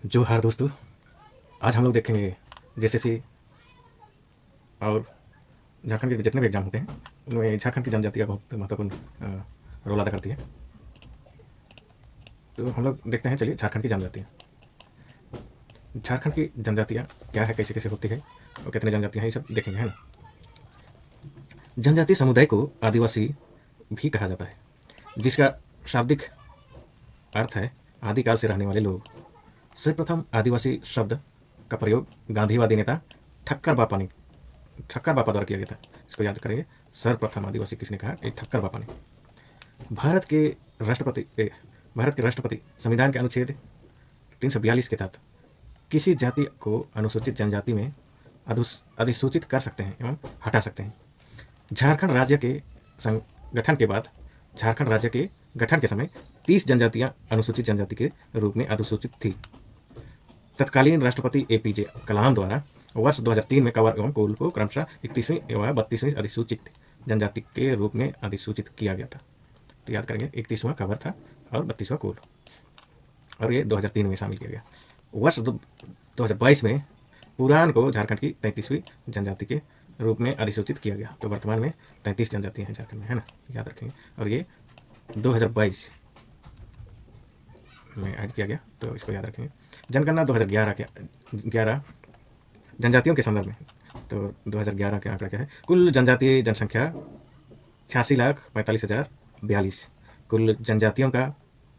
जोहार दोस्तों। आज हम लोग देखेंगे जेएसएससी और झारखंड के जितने भी एग्ज़ाम होते हैं उनमें झारखंड की जनजातियाँ बहुत महत्वपूर्ण रोल अदा करती है। तो हम लोग देखते हैं, चलिए झारखंड की जनजातियाँ। झारखंड की जनजातियाँ क्या है, कैसे कैसे होती है और कितने जनजातियाँ हैं, ये सब देखेंगे, है ना। जनजातीय समुदाय को आदिवासी भी कहा जाता है, जिसका शाब्दिक अर्थ है आदिकाल से रहने वाले लोग। सर्वप्रथम आदिवासी शब्द का प्रयोग गांधीवादी नेता ठक्कर बापा द्वारा किया गया था। इसको याद करेंगे, सर्वप्रथम आदिवासी किसने कहा? ये ठक्कर बापा ने। भारत के राष्ट्रपति संविधान के अनुच्छेद 342 के तहत किसी जाति को अनुसूचित जनजाति में अधिसूचित कर सकते हैं एवं हटा सकते हैं। झारखंड राज्य के गठन के बाद झारखंड राज्य के गठन के समय 30 जनजातियां अनुसूचित जनजाति के रूप में अधिसूचित थी। तत्कालीन राष्ट्रपति एपीजे कलाम द्वारा वर्ष 2003 में कवर एवं कोल को क्रमशः 31वीं एवं 32वीं अधिसूचित जनजाति के रूप में अधिसूचित किया गया था। तो याद करेंगे, 31वां कवर था और 32वां कोल, और ये 2003 में शामिल किया गया। वर्ष 2022 में पुरान को झारखंड की 33वीं जनजाति के रूप में अधिसूचित किया गया। तो वर्तमान में 33 जनजातियाँ हैं झारखंड में, है ना, याद रखेंगे। और ये 2022 में ऐड किया गया, तो इसको याद रखेंगे। जनगणना 2011 जनजातियों के संदर्भ में, तो 2011 के आंकड़ा क्या है? कुल जनजातीय जनसंख्या 86,45,042। कुल जनजातियों का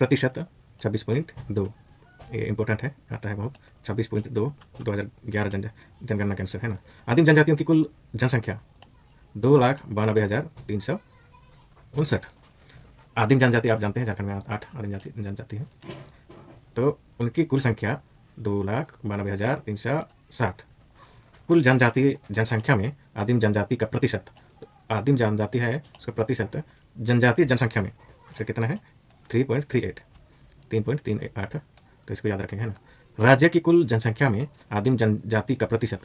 प्रतिशत 26.2। ये इंपॉर्टेंट है, आता है बहुत। 26.2 2011 जनगणना के अनुसार, है ना। आदिम जनजातियों की कुल जनसंख्या 2,92,359। आदिम जनजाति आप जानते हैं, झारखंड में 8 आदिम जनजाति है, तो उनकी कुल संख्या 2,92,360। कुल जनजातीय जनसंख्या में आदिम जनजाति का प्रतिशत, आदिम जनजाति है उसका प्रतिशत जनजातीय जनसंख्या में से कितना है? 3.38। तो इसको याद रखेंगे, है ना। राज्य की कुल जनसंख्या में आदिम जनजाति का प्रतिशत,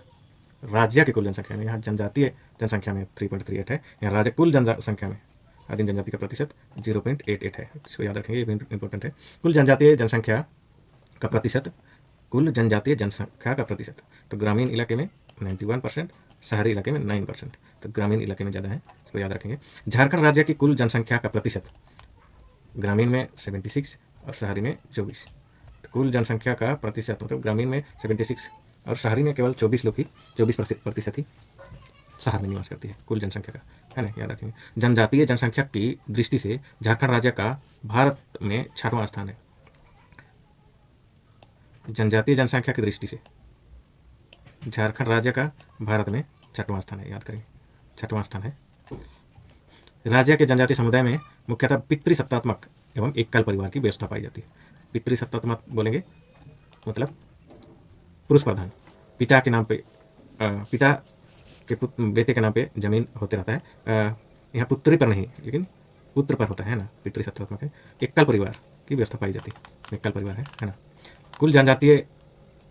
राज्य की कुल जनसंख्या में, यहाँ जनजातीय जनसंख्या में 3.38 है, यहाँ राज्य कुल जनसंख्या में आदिम जनजाति का प्रतिशत 0.88 है। इसको याद रखेंगे, ये भी इंपॉर्टेंट है। कुल जनजातीय जनसंख्या का प्रतिशत, कुल जनजातीय जनसंख्या का प्रतिशत, तो ग्रामीण इलाके में 91%, शहरी इलाके में 9%। तो ग्रामीण इलाके में ज़्यादा है, इसको याद रखेंगे। झारखंड राज्य की कुल जनसंख्या का प्रतिशत, ग्रामीण में 76 और शहरी में 24। तो कुल जनसंख्या का प्रतिशत मतलब ग्रामीण में 76 और शहरी में केवल 24% ही शहर में निवास करती है कुल जनसंख्या का, है ना, याद रखेंगे। जनजातीय जनसंख्या की दृष्टि से झारखंड राज्य का भारत में 6वां स्थान है। जनजातीय जनसंख्या की दृष्टि से झारखंड राज्य का भारत में 6वां स्थान है, याद करेंगे, 6वां स्थान है। राज्य के जनजातीय समुदाय में मुख्यतः पितृसत्तात्मक एवं एकल परिवार की व्यवस्था पाई जाती है। पितृसत्तात्मक बोलेंगे मतलब पुरुष प्रधान, पिता के नाम पे पिता के बेटे के नाम पे जमीन होते रहता है। यहाँ पुत्री पर नहीं, लेकिन पुत्र पर होता है ना, पितृसत्तात्मक है। एकल परिवार की व्यवस्था पाई जाती है, एकल परिवार है ना। कुल जनजातीय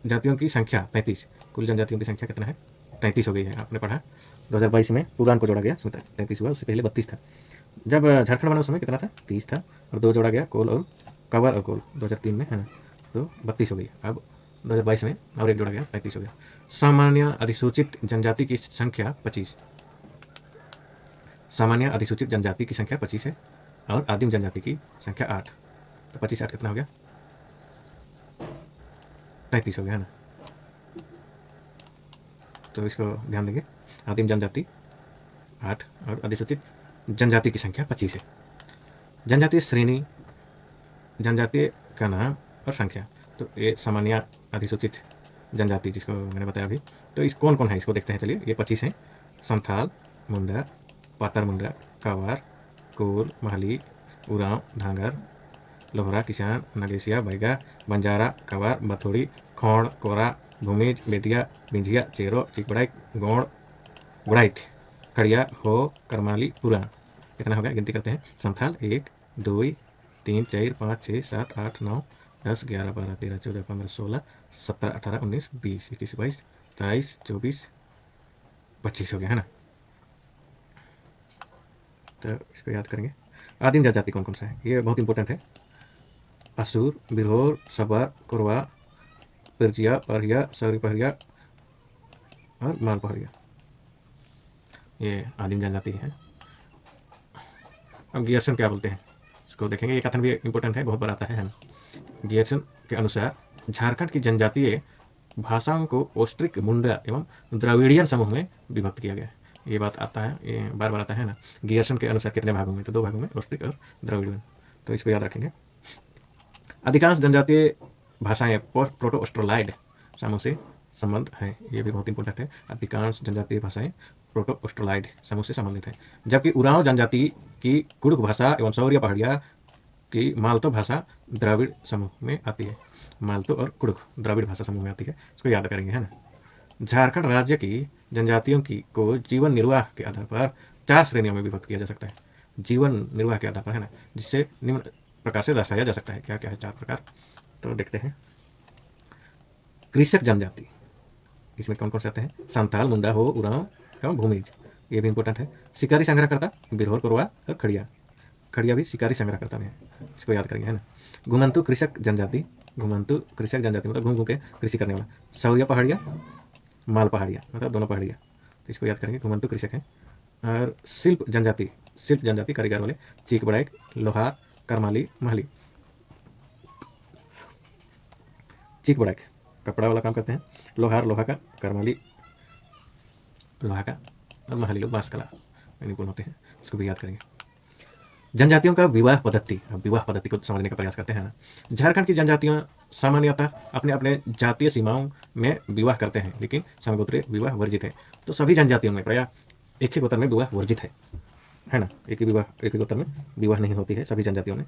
जातियों की संख्या 33। कुल जनजातियों की संख्या कितना है? 33 हो गई है। आपने पढ़ा 2022 में पुरान को जोड़ा गया, 33 हुआ, उससे पहले 32 था। जब झारखंड बना उस समय कितना था? 30 था, और 2 जोड़ा गया, कोल और कवर और कोल 2003 में, है ना, तो 32 हो गई। अब 2022 में और एक जोड़ा गया, 33 हो गया। सामान्य अधिसूचित जनजाति की संख्या 25। सामान्य अधिसूचित जनजाति की संख्या 25 है और आदिम जनजाति की संख्या 8। तो 25 8 कितना हो गया? 33 हो गया, है ना। तो इसको ध्यान देंगे, आदिम जनजाति 8 और अधिसूचित जनजाति की संख्या 25 है। जनजातीय श्रेणी, जनजातीय का नाम और संख्या, तो ये सामान्य अधिसूचित जनजाति जिसको मैंने बताया अभी, तो इस कौन कौन है इसको देखते हैं, चलिए। ये 25 हैं: संथाल, मुंडा, पातर मुंडा, कावार, कोल, महली, उरांव, धांगर, लोहरा, किसान, नगेसिया, बैगा, बंजारा, कवार, बथोड़ी, खोड़, कोरा, भूमिज, बेटिया, बिंझिया, चेरो, चिकबड़ाई, गौड़, गुड़ाइथ, खड़िया, हो, करमाली, पुराण। कितना हो गया? गिनती करते हैं। संथाल 1 2 3 4 5 6 7 8 9 10 11 12 13 14 15 16 17 18 19 20 21 22 23 24 25 हो गया, है ना। तो इसको याद करेंगे। आदिम जनजाति कौन कौन सा है? ये बहुत इंपॉर्टेंट है। असुर, बिरहोर, सबर, कोरवा, पिरजिया, पहरिया, सौरी पहरिया और माल पहरिया, ये आदिम जनजाति है। अब गियर्सन क्या बोलते हैं इसको देखेंगे। ये कथन भी इंपॉर्टेंट है, बहुत बार आता है ना। गियर्सन के अनुसार झारखंड की जनजातीय भाषाओं को ओस्ट्रिक, मुंडा एवं द्रविड़ियन समूह में विभक्त किया गया है। ये बात आता है, ये बार बार आता है ना। गियर्सन के अनुसार कितने भागों में, तो 2 भागों में, ओस्ट्रिक और द्रविड़ियन, तो इसको याद रखेंगे। अधिकांश जनजातीय भाषाएं प्रोटो ऑस्ट्रोलाइड समूह से संबंध हैं, ये भी बहुत इंपॉर्टेंट है। अधिकांश जनजातीय भाषाएं प्रोटो ऑस्ट्रोलाइड समूह से संबंधित हैं, जबकि उरांव जनजाति की कुड़ुक भाषा एवं सौर्य पहाड़िया की मालतो भाषा द्रविड़ समूह में आती है। मालतो और कुड़ुक द्रविड़ भाषा समूह में आती है, इसको याद करेंगे, है ना। झारखंड राज्य की जनजातियों की को जीवन निर्वाह के आधार पर 4 श्रेणियों में विभक्त किया जा सकता है। जीवन निर्वाह के आधार पर, है ना, जिससे निम्न प्रकार से दर्शाया जा सकता है। क्या क्या है 4 प्रकार, तो देखते हैं। कृषक जनजाति, इसमें कौन कौन से आते हैं? संथाल, मुंडा, हो, उरांव एवं भूमिज, ये भी इंपॉर्टेंट है। शिकारी संग्रहकर्ता, बिरहोर, कोरवा और खड़िया, खड़िया भी शिकारी संग्रहकर्ता में है, इसको याद करेंगे, है ना। घुमंतु कृषक जनजाति, घुमंतु कृषक जनजाति मतलब घूम घूम के कृषि करने वाला। सौर्य पहाड़िया, माल पहाड़िया मतलब दोनों पहाड़िया, तो इसको याद करेंगे, घुमंतु कृषक है। और शिल्प जनजाति, शिल्प जनजाति कारीगर वाले, चीक बड़ाइक, लोहार, करमाली, महली। चीक बड़ाइक कपड़ा वाला काम करते हैं, लोहार लोहा का, करमाली लोहा का, और महली लोग बांस कला में निपुण होते हैं, इसको भी याद करेंगे। जनजातियों का विवाह पद्धति, अब विवाह पद्धति को समझने का प्रयास करते हैं ना। झारखंड की जनजातियां सामान्यतः अपने अपने जातीय सीमाओं में विवाह करते हैं, लेकिन समगोत्रीय विवाह वर्जित है। तो सभी जनजातियों में प्रायः एक ही गोत्र में विवाह वर्जित है ना। एक ही गोत्र में विवाह नहीं होती है सभी जनजातियों में।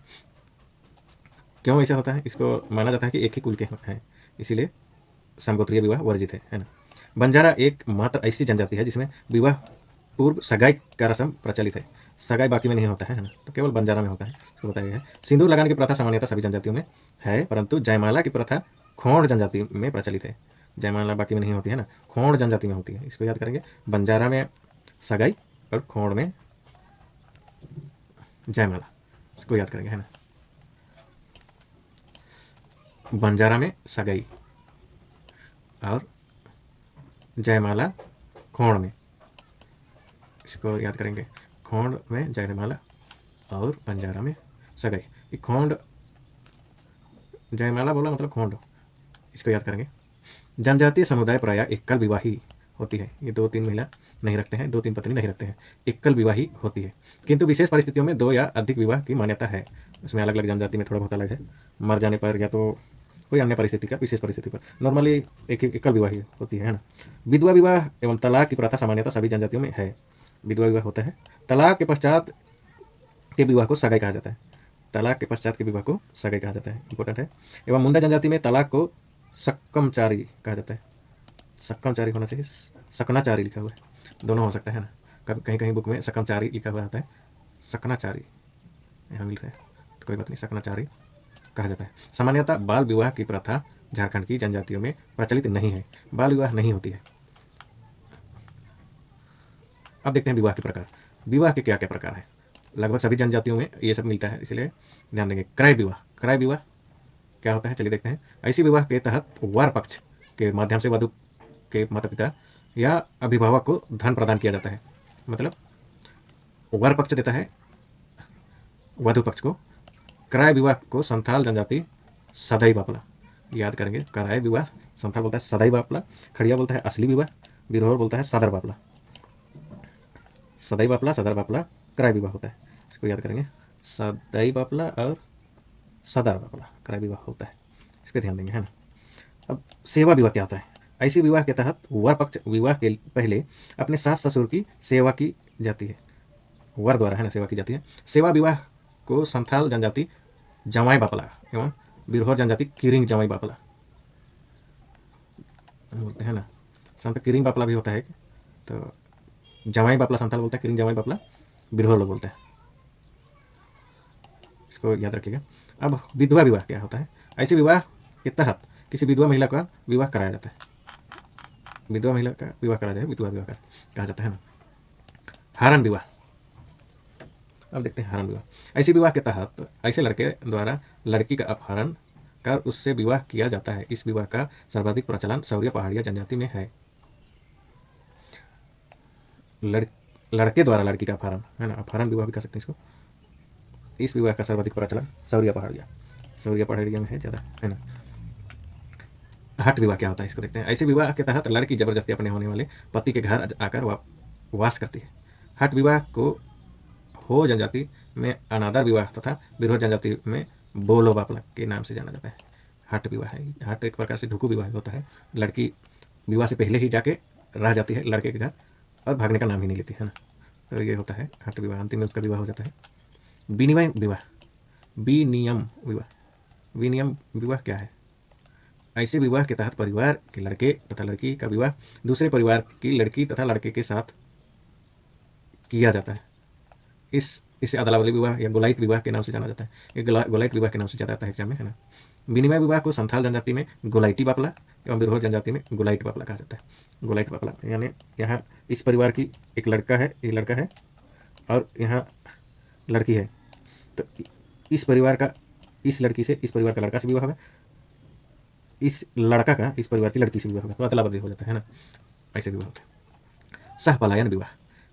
क्यों ऐसा होता है? इसको माना जाता है कि एक ही कुल के हैं, इसीलिए समगोत्रीय विवाह वर्जित है ना। बंजारा एक मात्र ऐसी जनजाति है जिसमें विवाह पूर्व सगाई का रस्म प्रचलित है। सगाई बाकी में नहीं होता है ना, तो केवल बंजारा में होता है, इसको बताया गया है। सिंदूर लगाने की प्रथा सामान्यतः सभी जनजातियों में है, परंतु जयमाला की प्रथा खोंड जनजाति में प्रचलित है। जयमाला बाकी में नहीं होती है ना, खोंड जनजाति में होती है, इसको याद करेंगे। बंजारा में सगाई और खोंड में जयमाला, इसको याद करेंगे, है ना। बंजारा में सगाई और जयमाला खोंड में, इसको याद करेंगे। खोंड में जयमाला और बंजारा में सगाई। ये खोंड, जयमाला बोला मतलब खोंड, इसको याद करेंगे। जनजातीय समुदाय प्रायः एकल विवाही होती है, ये 2-3 महिला नहीं रखते हैं, 2-3 पत्नी नहीं रखते हैं, एकल विवाही होती है। किंतु विशेष परिस्थितियों में 2 या अधिक विवाह की मान्यता है। उसमें अलग अलग जनजाति में थोड़ा बहुत अलग है, मर जाने पर या तो कोई अन्य परिस्थिति का, विशेष परिस्थिति पर। नॉर्मली एक ही एकल विवाह होती है ना। विधवा विवाह एवं तलाक की प्रथा सामान्यतः सभी जनजातियों में है। विधवा विवाह होता है, तलाक के पश्चात के विवाह को सगाई कहा जाता है। तलाक के पश्चात के विवाह को सगाई कहा जाता है, इंपॉर्टेंट है। एवं मुंडा जनजाति में तलाक को सक्कमचारी कहा जाता है। सक्कमचारी होना चाहिए, सकनाचारी लिखा हुआ है, दोनों हो सकता है ना। कभी कहीं कहीं बुक में सकमचारी लिखा हुआ आता है, सकनाचारी यहाँ मिल रहा है, तो कोई बात नहीं, सकनाचारी कहा जाता है। सामान्यतः बाल विवाह की प्रथा झारखंड की जनजातियों में प्रचलित नहीं है, बाल विवाह नहीं होती है। अब देखते हैं विवाह के प्रकार। विवाह के क्या क्या प्रकार हैं? लगभग सभी जनजातियों में ये सब मिलता है, इसलिए ध्यान देंगे। क्रय विवाह, क्रय विवाह क्या होता है चलिए देखते हैं। ऐसी विवाह के तहत वर पक्ष के माध्यम से वधु के माता पिता या अभिभावक को धन प्रदान किया जाता है। मतलब वर पक्ष देता है वधु पक्ष को। क्रय विवाह को संथाल जनजाति सदाई बापला, याद करेंगे। क्रय विवाह संथाल बोलता है सदाई बापला, खड़िया बोलता है असली विवाह, बिरहोर बोलता है सदर बापला। सदाई बापला, सदर बापला क्रय विवाह होता है, इसको याद करेंगे। सदाई बापला और सदर बापला क्रय विवाह होता है, इस पर ध्यान देंगे, है ना। अब सेवा विवाह क्या होता है? ऐसी विवाह के तहत वर पक्ष विवाह के पहले अपने सास ससुर की सेवा की जाती है, वर द्वारा, है ना, सेवा की जाती है। सेवा विवाह को संथाल जनजाति जवाई बापला एवं बिरहोर जनजाति किरिंग जवाई बापला बोलते हैं ना। संत किरिंग बापला भी होता है, तो जवाई बापला संथाल बोलता है, किरिंग जवाई बापला बिरहोर लोग बोलते हैं, इसको याद रखिएगा। अब विधवा विवाह क्या होता है? ऐसे विवाह के तहत किसी विधवा महिला का विवाह कराया जाता है, विधवा महिला का विवाह कराया जाए, विधवा विवाह कहा जाता है ना। हरण विवाह, अब देखते हैं हरण विवाह। ऐसे विवाह के तहत ऐसे लड़के द्वारा लड़की का अपहरण कर उससे विवाह किया जाता है। इस विवाह का सर्वाधिक प्रचलन सौर्य पहाड़िया जनजाति में है। लड़के द्वारा लड़की का अपहरण, है ना, अपहरण विवाह भी कर सकते हैं इसको। इस विवाह का सर्वाधिक प्रचलन सौर्य पहाड़िया में है ज़्यादा, है ना। हठ विवाह क्या होता है इसको देखते हैं। ऐसे विवाह के तहत लड़की जबरदस्ती अपने होने वाले पति के घर आकर वास करती है। हठ विवाह को हो जनजाति में अनादर विवाह तथा बिरहोर जनजाति में बोलो बापला के नाम से जाना जाता है। हठ विवाह है, हठ एक प्रकार से ढुकू विवाह होता है। लड़की विवाह से पहले ही जाके रह जाती है लड़के के घर और भागने का नाम ही नहीं लेती, है ना। तो ये होता है हठ विवाह, अंतिम में उसका विवाह हो जाता है। विनिमय विवाह, विनियम विवाह क्या है? ऐसे विवाह के तहत परिवार के लड़के तथा लड़की का विवाह दूसरे परिवार की लड़की तथा लड़के के साथ किया जाता है। इसे अदलाबदली विवाह या गोलाइट विवाह के नाम से जाना जाता है। ये गोलाइट विवाह के नाम से जाना जाता है एग्जाम में, है ना। विनिमय विवाह को संथाल जनजाति में गोलाइटी बापला एवं बिरहोर जनजाति में गोलाइट बापला कहा जाता है। गोलाइट बापला यानी यहाँ इस परिवार की एक लड़का है, ये लड़का है और यहाँ लड़की है, तो इस परिवार का इस लड़की से इस परिवार का लड़का से विवाह होगा, इस लड़का का इस परिवार की लड़की से विवाह होगा, तो अदला बदली हो जाता है ना। ऐसे विवाह होता है। सह पलायन विवाह,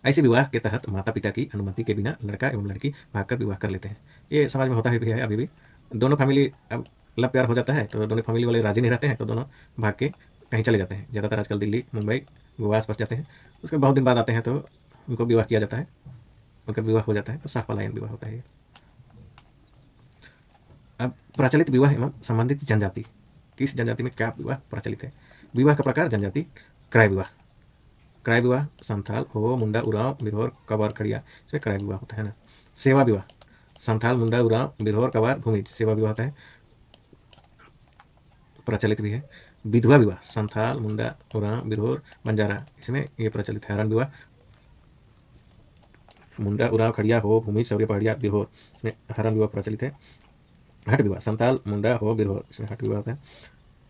ऐसे विवाह के तहत माता पिता की अनुमति के बिना लड़का एवं लड़की भागकर विवाह कर लेते हैं। ये समाज में होता है भी है अभी भी। दोनों फैमिली अब लव प्यार हो जाता है तो दोनों फैमिली वाले राजी नहीं रहते हैं, तो दोनों भाग के कहीं चले जाते हैं। ज़्यादातर आजकल दिल्ली मुंबई गोवा आस पास जाते हैं, उसके बहुत दिन बाद आते हैं तो उनको विवाह किया जाता है, उनका विवाह हो जाता है, तो सह पलायन विवाह होता है। अब प्रचलित विवाह एवं संबंधित जनजाति, किस जनजाति में क्या विवाह प्रचलित है? विवाह का प्रकार जनजाति, क्रय विवाह संथाल हो मुंडा उरांव बिरहोर कबार खड़िया, इसमें क्रय विवाह होता है ना। सेवा विवाह संथाल मुंडा उरांव बिरहोर कबार भूमि, सेवा विवाह होता है, प्रचलित भी है। विधवा विवाह संथाल मुंडा उरांव बिरहोर बंजारा, इसमें ये प्रचलित है। हरण विवाह मुंडा उरांव खड़िया हो भूमि सौर्य पहाड़िया बिरहोर, इसमें हरण विवाह प्रचलित है। हठ विवाह संथाल मुंडा हो बिरहोर, इसमें हठ विवाह होता है।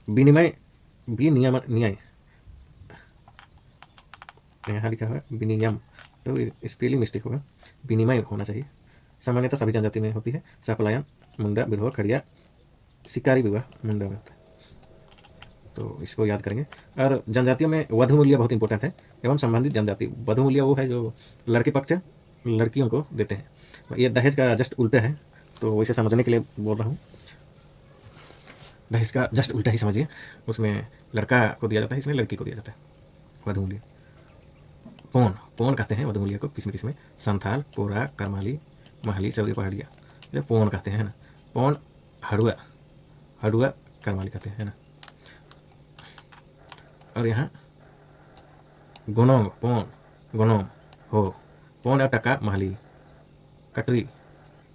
विनिमय न्याय, यहाँ लिखा हुआ है विनियम, तो स्पेलिंग मिस्टेक होगा, विनिमय होना चाहिए। सामान्यतः सभी जनजाति में होती है। सपलायन मुंडा बिरहोर खड़िया, शिकारी विवाह मुंडा में होता है, तो इसको याद करेंगे। और जनजातियों में वधु मूल्य बहुत इंपॉर्टेंट है एवं संबंधित जनजाति। वधु मूल्य वो है जो लड़के पक्ष लड़कियों को देते हैं। ये दहेज का जस्ट उल्टा है, तो वैसे समझने के लिए बोल रहा हूँ। दहेज का जस्ट उल्टा ही समझिए, उसमें लड़का को दिया जाता है, इसमें लड़की को दिया जाता है वधु मूल्य। पौन कहते हैं वधु मूल्य को किसमें संथाल कोरा करमाली महली सौरी पहाड़िया, ये पौन कहते हैं, है ना। पौन हड़ुआ करमाली कहते हैं, है ना। और यहाँ गोनोंग हो पौन और टका महली कटरी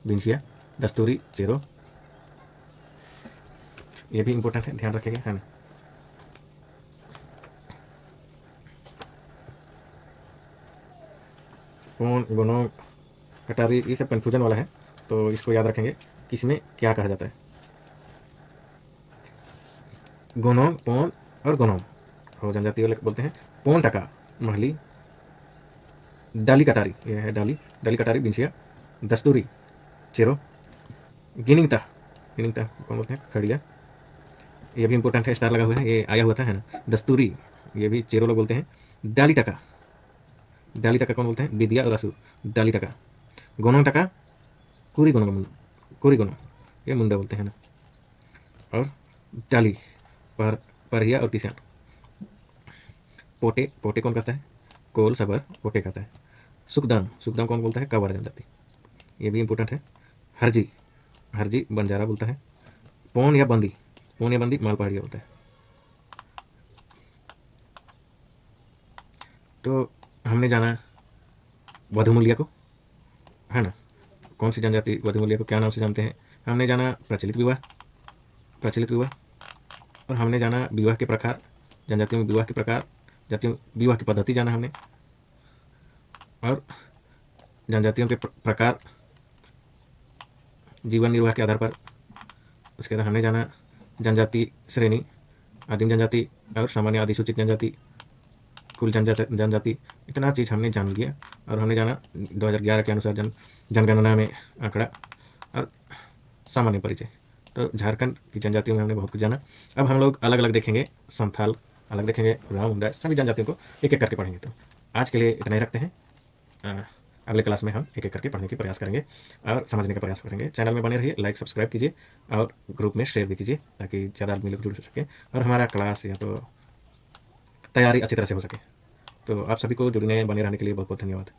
बिंसिया दस्तूरी चेरो, ये भी इम्पोर्टेंट है, ध्यान रखेंगे, है ना। कौन गोनोंग कटारी ये सब कन्फ्यूजन वाला है, तो इसको याद रखेंगे किसमें क्या कहा जाता है। गोनोंग पौन और गोनोंग हो जनजाति वाले बोलते हैं। पौन टका महली डाली कटारी, ये है डाली कटारी बिंसिया दस्तूरी चेरो, गिनिंगता कौन बोलते हैं खड़िया, ये भी इंपॉर्टेंट है, स्टार लगा हुआ है, ये आया हुआ था, है ना। दस्तूरी ये भी चेरो लोग बोलते हैं। डाली टका कौन बोलते हैं? विद्या और असुर, डाली टका। गोनोंग टका कुरी गोनों ये मुंडा बोलते हैं ना। और डाली परहिया और किसान। पोटे कौन कहता है? कोल सबर पोटे कहता है। सुखदाम कौन बोलता है? कवर जनजाति, ये भी इंपॉर्टेंट है। हरजी बंजारा बोलता है। पौन या बंदी मालपहाड़िया बोलता है। तो हमने जाना वधु मूल्य को, है ना। कौन सी जनजाति वधु मूल्य को क्या नाम से जानते हैं? हमने जाना प्रचलित विवाह, और हमने जाना विवाह के प्रकार, जनजातियों में विवाह के प्रकार, जातियों विवाह की पद्धति जाना हमने, और जनजातियों के प्रकार जीवन निर्वाह के आधार पर। उसके बाद हमने जाना जनजाति श्रेणी, आदिम जनजाति और सामान्य अधिसूचित जनजाति, कुल जनजाति, इतना चीज़ हमने जान लिया। और हमने जाना 2011 के अनुसार जनगणना में आंकड़ा और सामान्य परिचय। तो झारखंड की जनजातियों में हमने बहुत कुछ जाना। अब हम लोग अलग अलग देखेंगे, संथाल अलग देखेंगे, राव मुंडा, सभी जनजातियों को एक एक करके पढ़ेंगे। तो आज के लिए इतना ही रखते हैं। अगले क्लास में हम एक एक करके पढ़ने की प्रयास करेंगे और समझने का प्रयास करेंगे। चैनल में बने रहिए, लाइक सब्सक्राइब कीजिए और ग्रुप में शेयर भी कीजिए ताकि ज़्यादा आदमी लोग जुड़ सकें और हमारा क्लास या तो तैयारी अच्छी तरह से हो सके। तो आप सभी को जुड़ने बने रहने के लिए बहुत बहुत धन्यवाद।